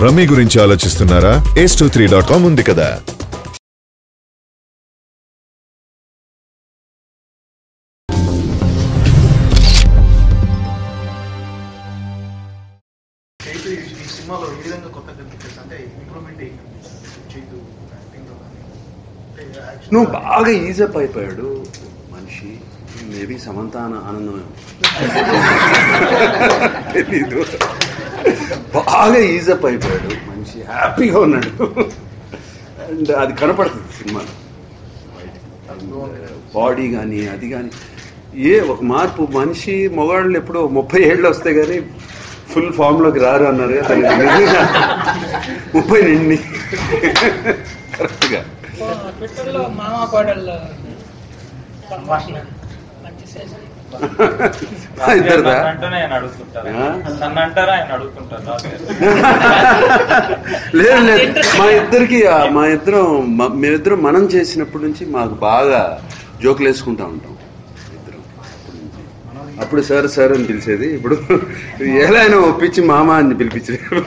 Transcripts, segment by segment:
Rummy గురించి ఆలోచిస్తున్నారా? ace23.com ఉంది కదా. నువ్వు బాగా ఈజప్ అయిపోయాడు మనిషి. మేబీ సమంత ఆనందం తెలీదు. బాగా ఈజప్ అయిపోయాడు మనిషి, హ్యాపీగా ఉన్నాడు. అండ్ అది కనపడుతుంది సినిమాలో. బాడీ కానీ అది కానీ ఒక మార్పు. మనిషి మగవాళ్ళు ఎప్పుడో 30 ఏళ్ళు వస్తే కానీ ఫుల్ ఫామ్లోకి రారు అన్నారు కదా, నిజంగా 30 నిండి కరెక్ట్గా. లేదు లేదు, మేమిద్దరం మనం చేసినప్పటి నుంచి మాకు బాగా జోకులు వేసుకుంటా ఉంటాం ఇద్దరం. అప్పుడు సార్ సార్ అని పిలిచేది, ఇప్పుడు ఎలా అయినా ఒప్పించి మామ అని పిలిపించారు.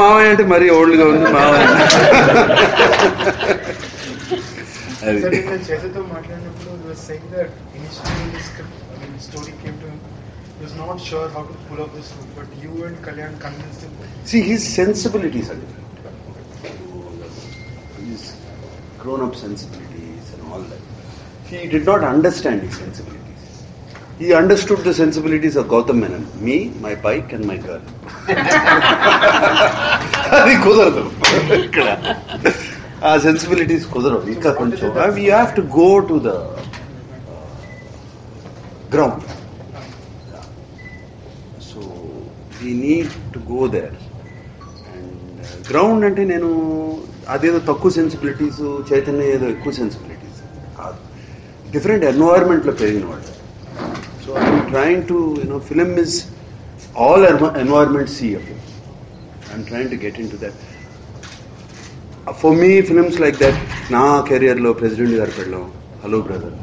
మామయ్య అంటే మరీ ఓల్డ్గా ఉంది మామయ్య. See, his sensibilities are different. His grown-up sensibilities and all that. He did not understand his sensibilities. He understood the sensibilities of Gautam Menon, me, my bike and my girl. అది కుదరదు ఇక్కడ. ఆ సెన్సిబిలిటీస్ కుదరవు ఇంకా కొంచెం. We have to go to the ground. So we need to go there. And ground అంటే నేను అదేదో తక్కువ సెన్సిబిలిటీస్, చైతన్య ఏదో ఎక్కువ సెన్సిబిలిటీస్ కాదు. డిఫరెంట్ ఎన్వైర్మెంట్లో పెరిగిన వాళ్ళు. So I'm trying to film is all environment see of it. I'm trying to get into that. For me, films like that, నా కెరియర్లో ప్రెసిడెంట్ గారు పెళ్ళం, hello brother,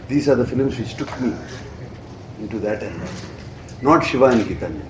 these are the films which took me into that end. Not శివానికి తల్లి.